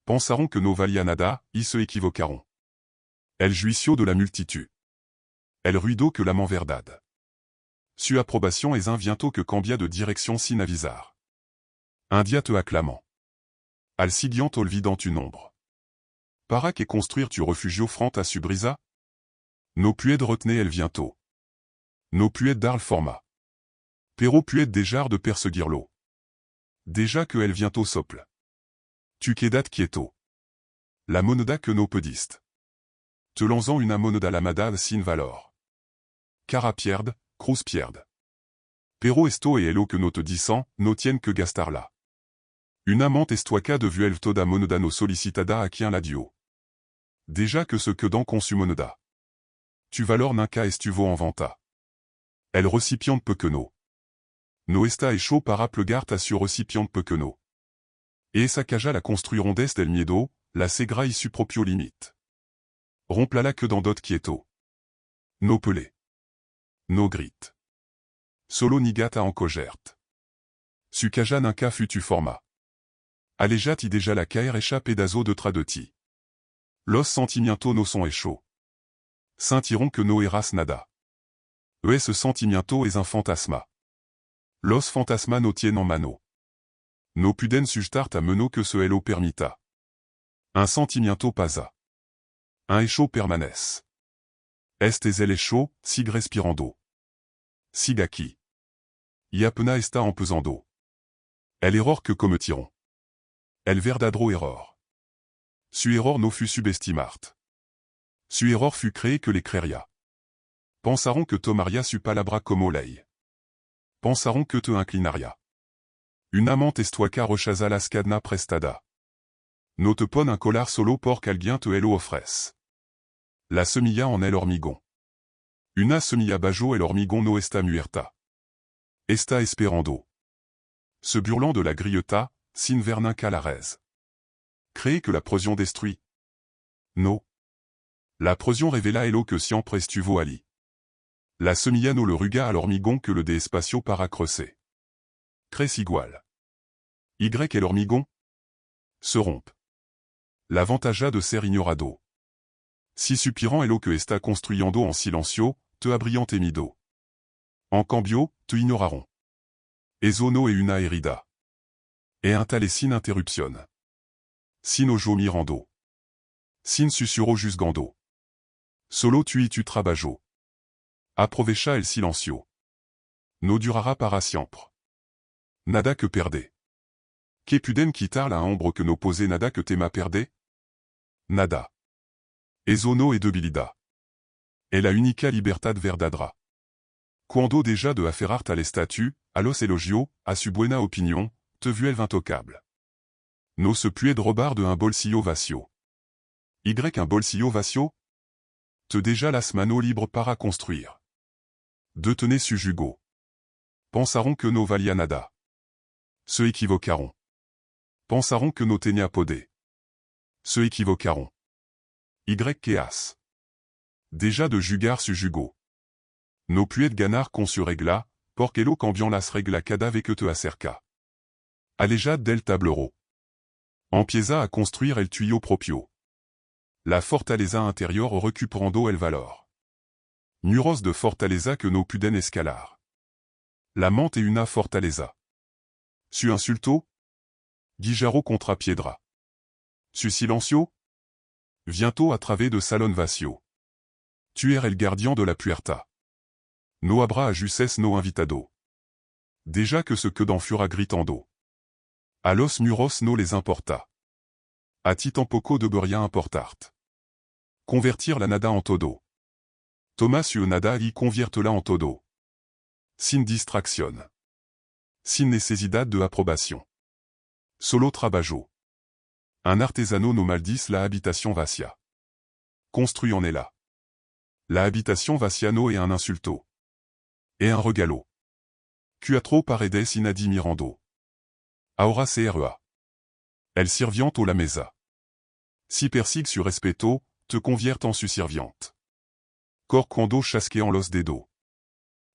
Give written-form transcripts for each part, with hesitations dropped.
Pensaron que no valia nada, y se equivocaron. El juicio de la multitud. El ruido que l'amant verdad. Su approbation es un viento que cambia de direction sin avisar. Un dia te acclamant. Al siguiente olvidant tu nombre. Para que construire tu refugio front à su brisa? No pued retenir el viento. No pued dar le format. Pero pued dejar de perseguirlo. Déjà que el viento sople. Tu quedat quieto. La moneda que no pediste. Te lanzant una moneda lamada sin valor. Cara pierd, cruz pierd. Pero esto e elo que no te disant, no tienne que gastarla. Une amante estoaca de vuel toda moneda no solicitada a quien l'adio. Déjà que ce que dans consu moneda. Tu valor n'inca estuvo en venta. El recipiente peu que no. No esta echo para plegart a su recipiente peu que no. E esa caja la construiron des del miedo, la segra y su propio limite. Romplala que dans dot quieto. No pelé. No grit. Solo nigata en cogerte. Su caja n'inca futu format. Alejat y déjà la caer echa pedazo de tradeti. Los sentimiento no son echo. Sentiron que no eras nada. Ce sentimiento es un fantasma. Los fantasma no tienen en mano. No puden sujtart a meno que se elo permita. Un sentimiento pasa. Un echo permanece. Este el echo, sig respirando. Sig aquí. Y apena esta en pesando. El error que commetieron. El verdadero error. Su error no fut subestimart. Su error fut créé que les creeria. Pensaron que tomaria su palabra como ley. Pensaron que te inclinaria. Une amante estoaca rechaza las cadna prestada. No te pon un collar solo por alguien te elo ofres. La semilla en el hormigon. Una semilla bajo el hormigon no esta muerta. Esta esperando. Se burlant de la grieta, sin vernin calarez. Créer que la prosion destruit. No. La prosion révéla elo que siempre estuvo ali. La semilla no le ruga à l'hormigon que le de espacio para crecer. Crece igual. Y el hormigon se rompe. L'avantaja de ser ignorado. Si supirant elo que está construyendo en silencio, te abriant temido. En cambio, te ignoraron. Eso no e una herida. E un tale sin interrupción. Sin ojo mirando. Sin susurro juzgando. Solo tu y tu trabajo. Aprovecha el silencio. No durara para siempre. Nada que perde. Que puden quitar la ombre que no pose nada que tema perde? Nada. Eso no e debilida. E la única libertad verdadera. Cuando deja de aferrart a l'estatu, a los elogio, a su buena opinion, te vuel intocable. No se puede robar de un bolsillo vacío. Y un bolsillo vacío? Te deja las mano libre para construire. De tener su jugo. Pensaron que no valia nada. Se equivocaron. Pensaron que no tenía poder. Se equivocaron. Y que as. Déjà de jugar su jugo. No puede ganar con su regla, porque lo cambian las regla cada vez que te acerca. Alejad del tablero. Empieza a construire el tuyau propio. La fortaleza interior recuperando el valor. Muros de fortaleza que no puden escalar. La mente una fortaleza. Su insulto? Guijaro contra piedra. Su silencio? Viento a través de salon vacío. Tu eres el gardien de la puerta. No abra a juces no invitado. Déjà que ce que dans fura gritando. A los muros no les importa. A ti tampoco debería importart. Convertir la nada en todo. Thomas u nada y conviertela en todo. Sin distracción. Sin necesidad de aprobación. Solo trabajo. Un artesano no maldis la habitation vacía. Construit en ella. La habitation vacía no es un insulto. Et un regalo. Cuatro paredes inadmirando. Ahora crea. El sirviente o la mesa. Si persigue su respeto, te convierte en su sirviente. Cor cuando chasquean los dedos.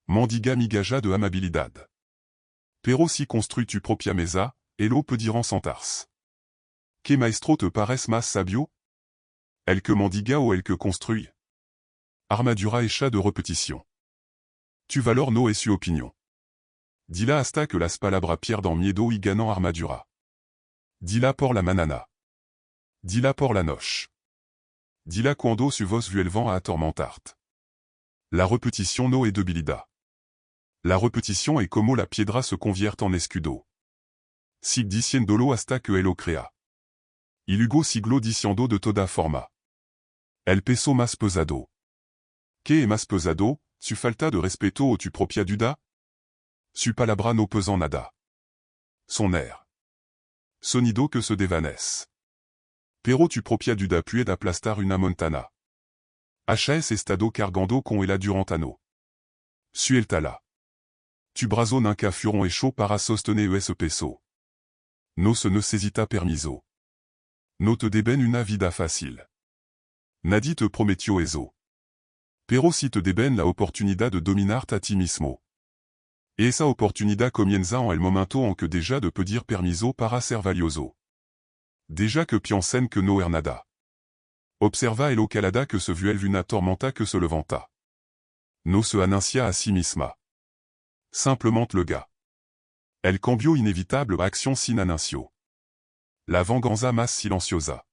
Mendiga migaja de amabilidad. Pero si construis tu propia mesa, elo peut dire en sentars. Que maestro te parece más sabio? El que mendiga o el que construit? Armadura écha de repetition. Tu valor no es su opinion. Dila hasta que las palabras pierdan miedo y ganan armadura. Dila por la manana. Dila por la noche. Dila cuando su voz vuelvan a atormentarte. La repetition no es debilidad. La repetition est como la piedra se convierte en escudo. Sig diciendolo hasta que el lo crea. Il Hugo siglo diciendo de toda forma. El peso más pesado. Que es más pesado, su falta de respeto o tu propia duda? Su palabra no pesant nada. Son air. Sonido que se devanece. Pero tu propia duda puede aplastar una montana. HS estado cargando con el durantano. Su el tala. Tu brazo nunca furon hecho para sostener ese peso. No se necesita permiso. No te deben una vida fácil. Nadie te prometió eso. Pero si te deben la oportunidad de dominarte a ti mismo. Y esa oportunidad comienza en el momento en que deja de pedir permiso para ser valioso. Deja que piensen que no er nada. Observa el ocalada que se vuelve una tormenta que se levanta. No se anuncia a sí misma. Simplement le gars. El cambio inévitable action sin anuncio. La venganza más silenciosa.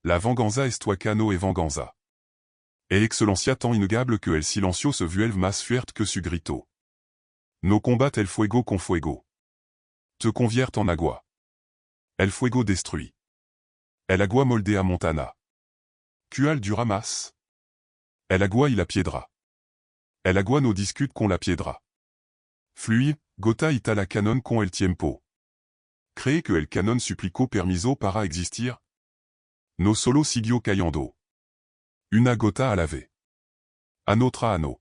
La venganza estuacano et venganza. El excelencia tan innegable que el silencio se vuelve más fuerte que su grito. No combat el fuego con fuego. Te convierte en agua. El fuego détruit. El agua moldea montana. Cual dura más. El agua y la piedra. El agua no discute con la piedra. Fluye, gota y la canon con el tiempo. Cree que el canon suplicó permiso para existir. No solo siguió cayendo. Una gota a la vez. A otra ano.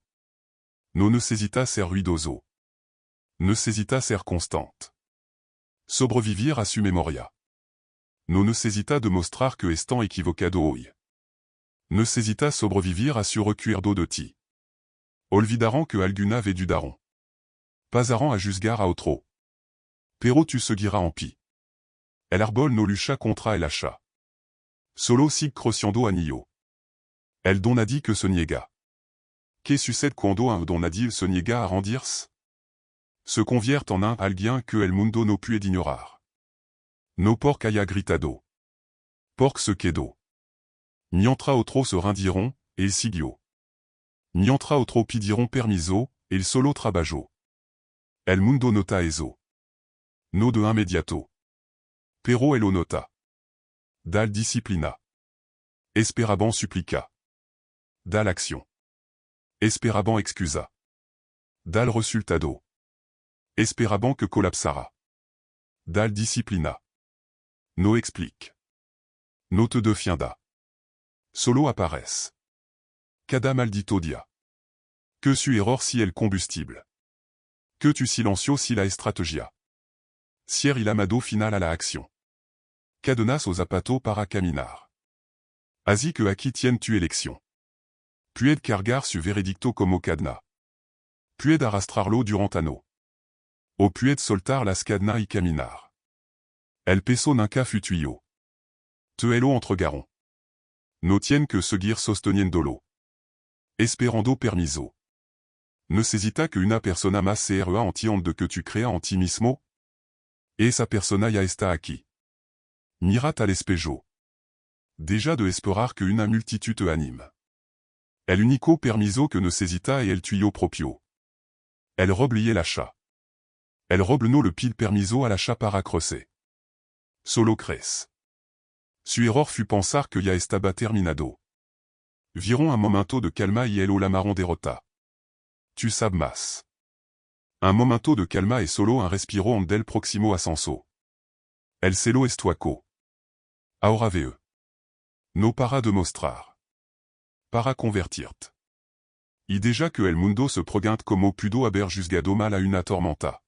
No necesita ser ruidoso. Necesita ser constante. Sobrevivir a su memoria. No necesita demostrar que es tan equivocado hoy. Necesita sobrevivir a su recuerdo de ti. Olvidaron que alguna vez dudaron. Pasarán a juzgar a otro. Pero tu seguirás en pie. El árbol no lucha contra el hacha. Solo sig creciendo anillo. El don nadie que se niega. Que sucede cuando un don nadie se niega a rendirse? Se convierte en un alguien que el mundo no puede ignorar. No porque haya gritado. Porque se quedó. Nientra otro se rendiront, et il siguió. Nientra otro pidiront permiso, et il solo trabajó. El mundo nota eso. No de inmediato. Pero el lo nota. Dal disciplina. Esperaban supplica. Dal acción. Esperaban excusa. Dal resultado. Esperaban que colapsara. Dal disciplina. No explique. No te defienda. Solo aparece. Cada maldito dia. Que su error si el combustible. Que tu silencio si la estrategia. Sier il amado final a la acción. Cadenas aux zapatos para caminar. Así que aquí tiene tu elección. Puede cargar su veredicto como cadena. Puede arrastrarlo durant ano. O puede soltar las cadena y caminar. El peso nunca fut tuyo. Te elo entregaron. No tiene que seguir sosteniéndolo. Esperando permiso. Necesita que una persona más sea entiende que tu creas en ti mismo. Esa persona ya está aquí. Mirat al espejo. Deja de esperar que una multitud te anime. El único permiso que necesita es el tuyo propio. El roble y el hacha. El roble no le pide permiso al hacha para crecer. Solo crece. Su error fut pensar que ya estaba terminado. Viron un momento de calma y el o l'amaron derrota. Tu sabes más. Un momento de calma es solo un respiro en del próximo ascenso. El celo estuaco. Ahora veo. No para demostrar. Para convertirte. Y deja que el mundo se presente como pudo haber juzgado mal a una tormenta.